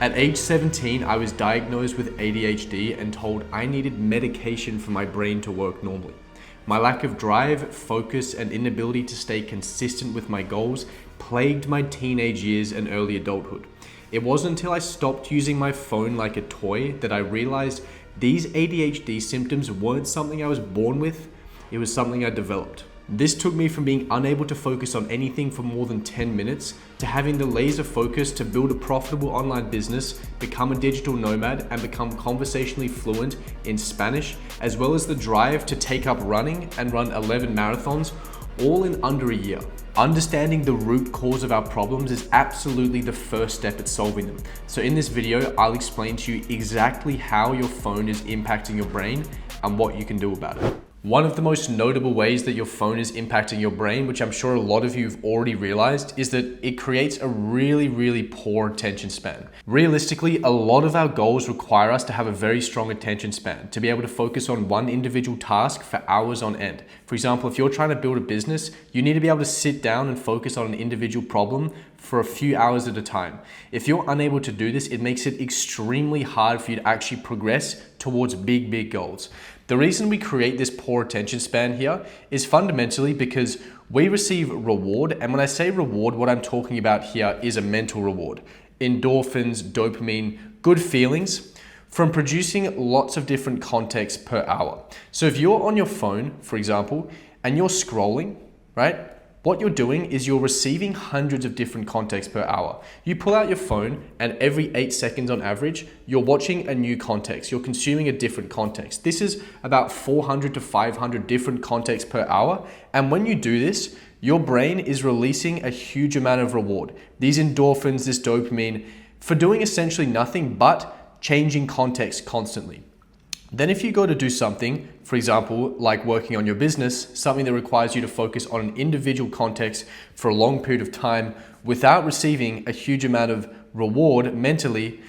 At age 17, I was diagnosed with ADHD and told I needed medication for my brain to work normally. My lack of drive, focus, and inability to stay consistent with my goals plagued my teenage years and early adulthood. It wasn't until I stopped using my phone like a toy that I realized these ADHD symptoms weren't something I was born with, it was something I developed. This took me from being unable to focus on anything for more than 10 minutes to having the laser focus to build a profitable online business, become a digital nomad, and become conversationally fluent in Spanish, as well as the drive to take up running and run 11 marathons, all in under a year. Understanding the root cause of our problems is absolutely the first step at solving them. So in this video, I'll explain to you exactly how your phone is impacting your brain and what you can do about it. One of the most notable ways that your phone is impacting your brain, which I'm sure a lot of you have already realized, is that it creates a really poor attention span. Realistically, a lot of our goals require us to have a very strong attention span, to be able to focus on one individual task for hours on end. For example, if you're trying to build a business, you need to be able to sit down and focus on an individual problem for a few hours at a time. If you're unable to do this, it makes it extremely hard for you to actually progress towards big goals. The reason we create this poor attention span here is fundamentally because we receive reward. And when I say reward, what I'm talking about here is a mental reward. Endorphins, dopamine, good feelings from producing lots of different contexts per hour. So if you're on your phone, for example, and you're scrolling, right? What you're doing is you're receiving hundreds of different contexts per hour. You pull out your phone and every 8 seconds on average, you're watching a new context. You're consuming a different context. This is about 400 to 500 different contexts per hour. And when you do this, your brain is releasing a huge amount of reward. These endorphins, this dopamine, for doing essentially nothing but changing context constantly. Then if you go to do something, for example, like working on your business, something that requires you to focus on an individual context for a long period of time without receiving a huge amount of reward mentally,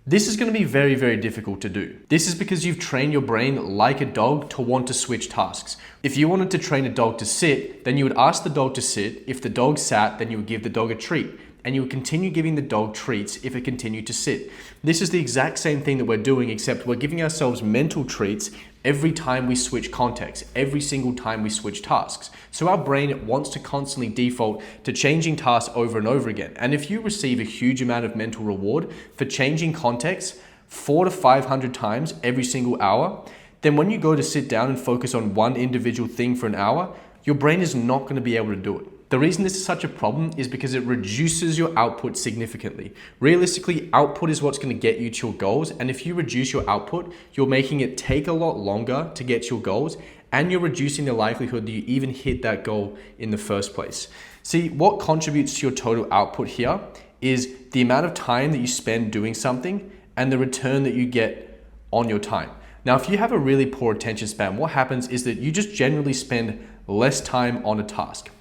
this is going to be very difficult to do. This is because you've trained your brain like a dog to want to switch tasks. If you wanted to train a dog to sit, then you would ask the dog to sit. If the dog sat, then you would give the dog a treat. And you would continue giving the dog treats if it continued to sit. This is the exact same thing that we're doing, except we're giving ourselves mental treats every time we switch context, every single time we switch tasks. So our brain wants to constantly default to changing tasks over and over again. And if you receive a huge amount of mental reward for changing context 400 to 500 times every single hour, then when you go to sit down and focus on one individual thing for an hour, your brain is not going to be able to do it. The reason this is such a problem is because it reduces your output significantly. Realistically, output is what's going to get you to your goals. And if you reduce your output, you're making it take a lot longer to get to your goals, and you're reducing the likelihood that you even hit that goal in the first place. See, what contributes to your total output here is the amount of time that you spend doing something and the return that you get on your time. Now, if you have a really poor attention span, what happens is that you just generally spend less time on a task.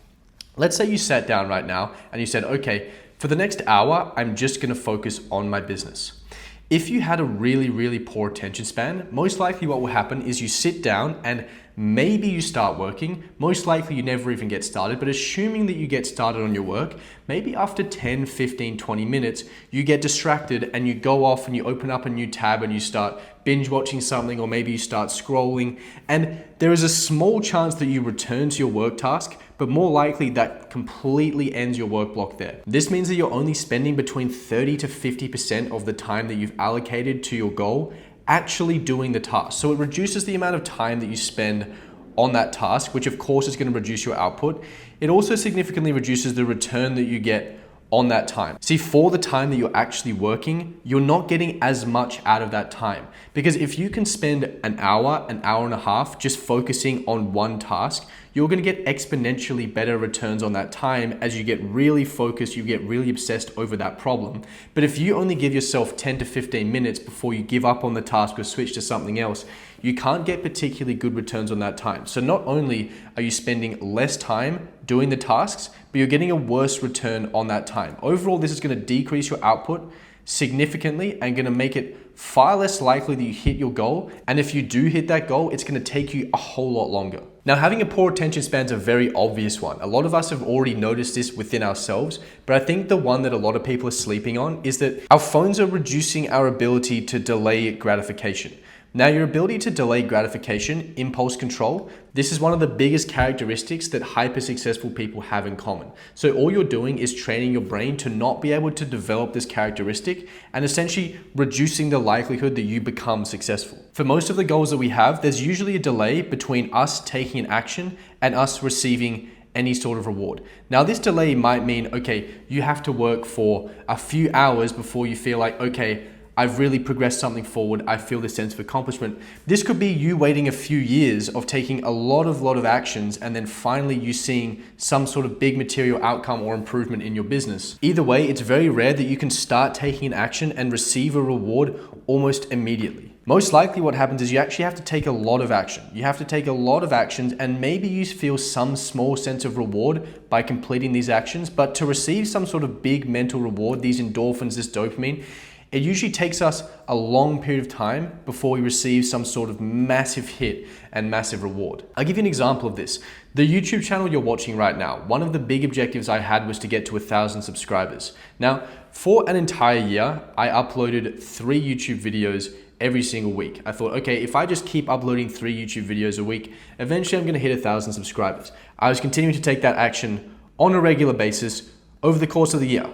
Let's say you sat down right now and you said, okay, for the next hour, I'm just going to focus on my business. If you had a really poor attention span, most likely what will happen is you sit down and maybe you start working. Most likely you never even get started, but assuming that you get started on your work, maybe after 10, 15, 20 minutes, you get distracted and you go off and you open up a new tab and you start binge watching something, or maybe you start scrolling. And there is a small chance that you return to your work task, but more likely that completely ends your work block there. This means that you're only spending between 30 to 50% of the time that you've allocated to your goal actually doing the task. So it reduces the amount of time that you spend on that task, which of course is going to reduce your output. It also significantly reduces the return that you get on that time. See, for the time that you're actually working, you're not getting as much out of that time. Because if you can spend an hour and a half just focusing on one task, you're going to get exponentially better returns on that time as you get really focused, you get really obsessed over that problem. But if you only give yourself 10 to 15 minutes before you give up on the task or switch to something else, you can't get particularly good returns on that time. So not only are you spending less time doing the tasks, but you're getting a worse return on that time. Overall, this is going to decrease your output significantly and going to make it far less likely that you hit your goal. And if you do hit that goal, it's going to take you a whole lot longer. Now, having a poor attention span is a very obvious one. A lot of us have already noticed this within ourselves, but I think the one that a lot of people are sleeping on is that our phones are reducing our ability to delay gratification. Now, your ability to delay gratification, impulse control, this is one of the biggest characteristics that hyper successful people have in common. So all you're doing is training your brain to not be able to develop this characteristic and essentially reducing the likelihood that you become successful. For most of the goals that we have, there's usually a delay between us taking an action and us receiving any sort of reward. Now, this delay might mean, okay, you have to work for a few hours before you feel like, okay, I've really progressed something forward. I feel this sense of accomplishment. This could be you waiting a few years of taking a lot of actions and then finally you seeing some sort of big material outcome or improvement in your business. Either way, it's very rare that you can start taking an action and receive a reward almost immediately. Most likely what happens is you actually have to take a lot of action. You have to take a lot of actions and maybe you feel some small sense of reward by completing these actions, but to receive some sort of big mental reward, these endorphins, this dopamine, it usually takes us a long period of time before we receive some sort of massive hit and massive reward. I'll give you an example of this. The YouTube channel you're watching right now, one of the big objectives I had was to get to 1,000 subscribers. Now, for an entire year, I uploaded 3 YouTube videos every single week. I thought, okay, if I just keep uploading 3 YouTube videos a week, eventually I'm gonna hit 1,000 subscribers. I was continuing to take that action on a regular basis over the course of the year.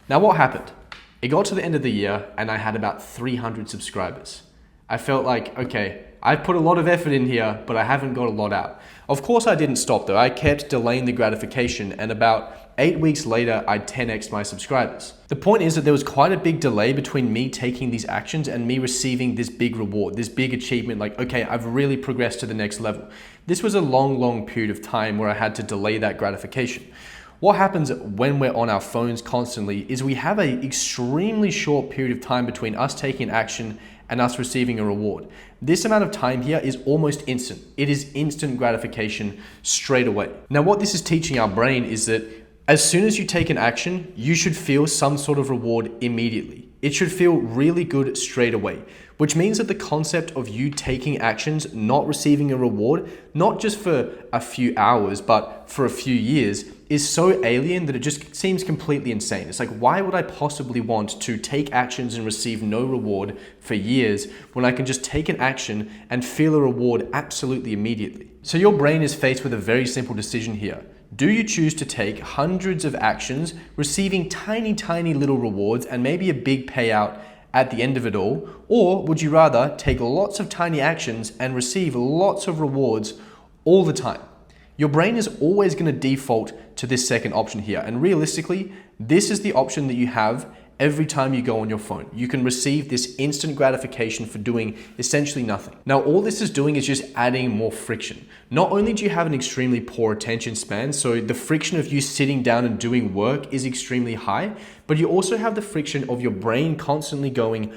Now, what happened? It got to the end of the year and I had about 300 subscribers. I felt like, okay, I've put a lot of effort in here, but I haven't got a lot out. Of course I didn't stop though. I kept delaying the gratification and about 8 weeks later, I 10x'd my subscribers. The point is that there was quite a big delay between me taking these actions and me receiving this big reward, this big achievement, like, okay, I've really progressed to the next level. This was a long period of time where I had to delay that gratification. What happens when we're on our phones constantly is we have an extremely short period of time between us taking action and us receiving a reward. This amount of time here is almost instant. It is instant gratification straight away. Now, what this is teaching our brain is that as soon as you take an action, you should feel some sort of reward immediately. It should feel really good straight away, which means that the concept of you taking actions, not receiving a reward, not just for a few hours, but for a few years, is so alien that it just seems completely insane. It's like, why would I possibly want to take actions and receive no reward for years when I can just take an action and feel a reward absolutely immediately? So your brain is faced with a very simple decision here. Do you choose to take hundreds of actions, receiving tiny little rewards and maybe a big payout at the end of it all? Or would you rather take lots of tiny actions and receive lots of rewards all the time? Your brain is always going to default to this second option here. And realistically, this is the option that you have every time you go on your phone. You can receive this instant gratification for doing essentially nothing. Now, all this is doing is just adding more friction. Not only do you have an extremely poor attention span, so the friction of you sitting down and doing work is extremely high, but you also have the friction of your brain constantly going,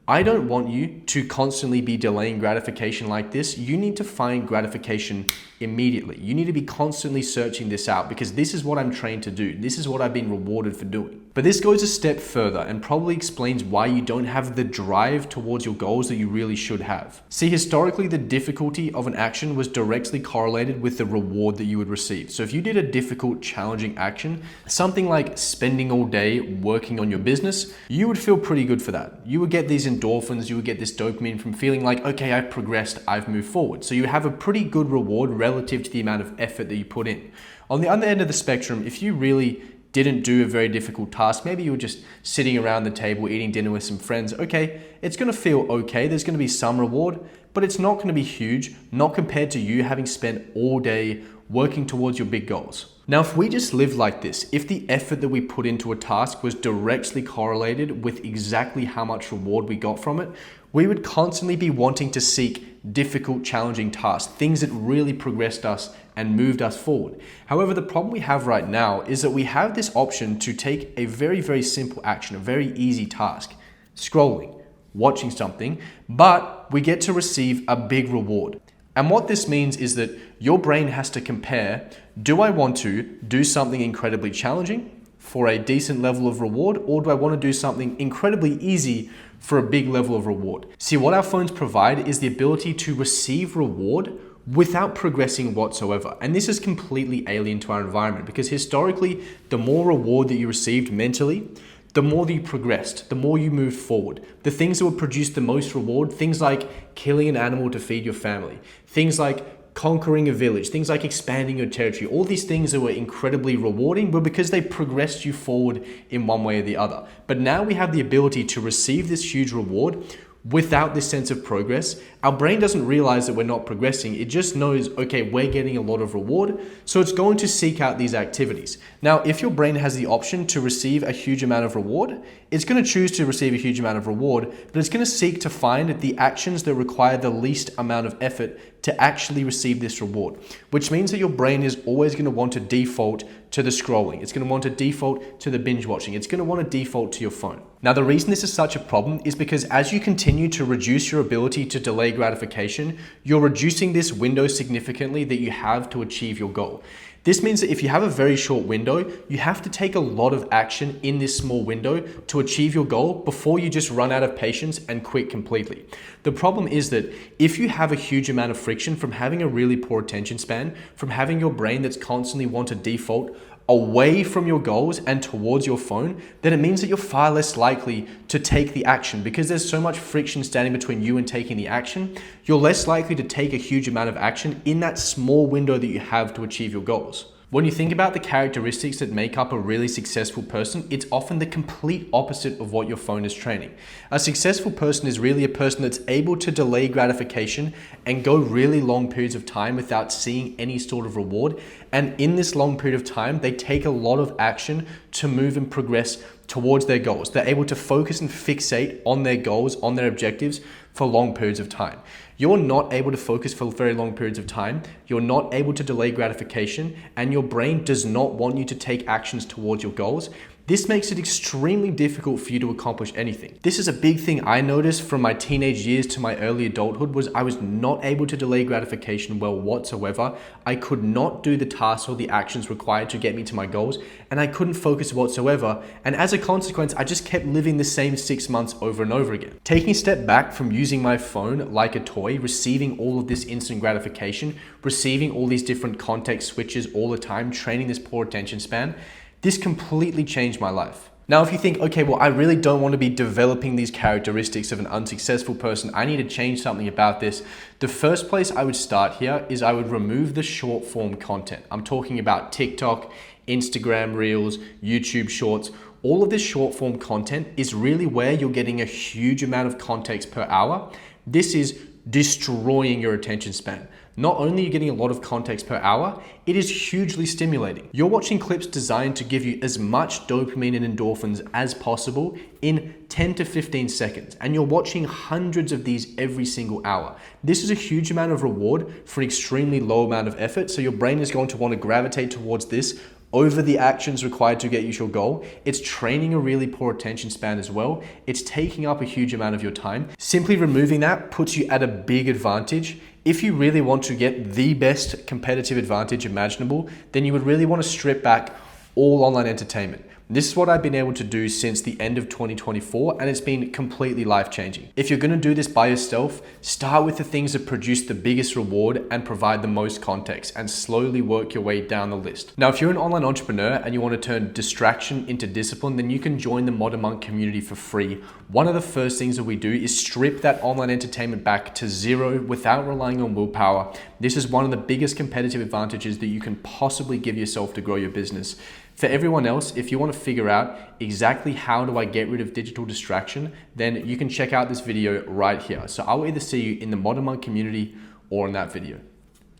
I don't want you to constantly be delaying gratification like this. You need to find gratification immediately. You need to be constantly searching this out because this is what I'm trained to do. This is what I've been rewarded for doing. But this goes a step further and probably explains why you don't have the drive towards your goals that you really should have. See, historically, the difficulty of an action was directly correlated with the reward that you would receive. So if you did a difficult, challenging action, something like spending all day working on your business, you would feel pretty good for that. You would get these endorphins, you would get this dopamine from feeling like, okay, I've progressed, I've moved forward. So you have a pretty good reward relative to the amount of effort that you put in. On the other end of the spectrum, if you really didn't do a very difficult task, maybe you were just sitting around the table eating dinner with some friends, okay, it's going to feel okay, there's going to be some reward, but it's not going to be huge, not compared to you having spent all day working towards your big goals. Now, if we just lived like this, if the effort that we put into a task was directly correlated with exactly how much reward we got from it, we would constantly be wanting to seek difficult, challenging tasks, things that really progressed us and moved us forward. However, the problem we have right now is that we have this option to take a very simple action, a very easy task, scrolling, watching something, but we get to receive a big reward. And what this means is that your brain has to compare, do I want to do something incredibly challenging for a decent level of reward, or do I want to do something incredibly easy for a big level of reward? See, what our phones provide is the ability to receive reward without progressing whatsoever. And this is completely alien to our environment because historically, the more reward that you received mentally, the more that you progressed, the more you moved forward. The things that would produce the most reward, things like killing an animal to feed your family, things like conquering a village, things like expanding your territory, all these things that were incredibly rewarding were because they progressed you forward in one way or the other. But now we have the ability to receive this huge reward without this sense of progress. Our brain doesn't realize that we're not progressing. It just knows, okay, we're getting a lot of reward, so it's going to seek out these activities. Now, if your brain has the option to receive a huge amount of reward, it's going to choose to receive a huge amount of reward, but it's going to seek to find the actions that require the least amount of effort to actually receive this reward, which means that your brain is always going to want to default to the scrolling. It's going to want to default to the binge watching. It's going to want to default to your phone. Now, the reason this is such a problem is because as you continue to reduce your ability to delay gratification, you're reducing this window significantly that you have to achieve your goal. This means that if you have a very short window, you have to take a lot of action in this small window to achieve your goal before you just run out of patience and quit completely. The problem is that if you have a huge amount of friction from having a really poor attention span, from having your brain that's constantly want to default away from your goals and towards your phone, then it means that you're far less likely to take the action because there's so much friction standing between you and taking the action. You're less likely to take a huge amount of action in that small window that you have to achieve your goals. When you think about the characteristics that make up a really successful person, it's often the complete opposite of what your phone is training. A successful person is really a person that's able to delay gratification and go really long periods of time without seeing any sort of reward. And in this long period of time, they take a lot of action to move and progress towards their goals. They're able to focus and fixate on their goals, on their objectives for long periods of time. You're not able to focus for very long periods of time. You're not able to delay gratification, and your brain does not want you to take actions towards your goals. This makes it extremely difficult for you to accomplish anything. This is a big thing I noticed from my teenage years to my early adulthood was I was not able to delay gratification well whatsoever. I could not do the tasks or the actions required to get me to my goals, and I couldn't focus whatsoever. And as a consequence, I just kept living the same 6 months over and over again. Taking a step back from using my phone like a toy, receiving all of this instant gratification, receiving all these different context switches all the time, training this poor attention span, this completely changed my life. Now, if you think, okay, well, I really don't want to be developing these characteristics of an unsuccessful person, I need to change something about this. The first place I would start here is I would remove the short form content. I'm talking about TikTok, Instagram Reels, YouTube Shorts. All of this short form content is really where you're getting a huge amount of context per hour. This is destroying your attention span. Not only are you getting a lot of context per hour, it is hugely stimulating. You're watching clips designed to give you as much dopamine and endorphins as possible in 10 to 15 seconds, and you're watching hundreds of these every single hour. This is a huge amount of reward for an extremely low amount of effort, so your brain is going to want to gravitate towards this over the actions required to get you to your goal. It's training a really poor attention span as well. It's taking up a huge amount of your time. Simply removing that puts you at a big advantage. If you really want to get the best competitive advantage imaginable, then you would really want to strip back all online entertainment. This is what I've been able to do since the end of 2024, and it's been completely life-changing. If you're going to do this by yourself, start with the things that produce the biggest reward and provide the most context, and slowly work your way down the list. Now, if you're an online entrepreneur and you want to turn distraction into discipline, then you can join the Modern Monk community for free. One of the first things that we do is strip that online entertainment back to zero without relying on willpower. This is one of the biggest competitive advantages that you can possibly give yourself to grow your business. For everyone else, if you want to figure out exactly how do I get rid of digital distraction, then you can check out this video right here. So I will either see you in the Modern Monk community or in that video.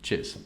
Cheers.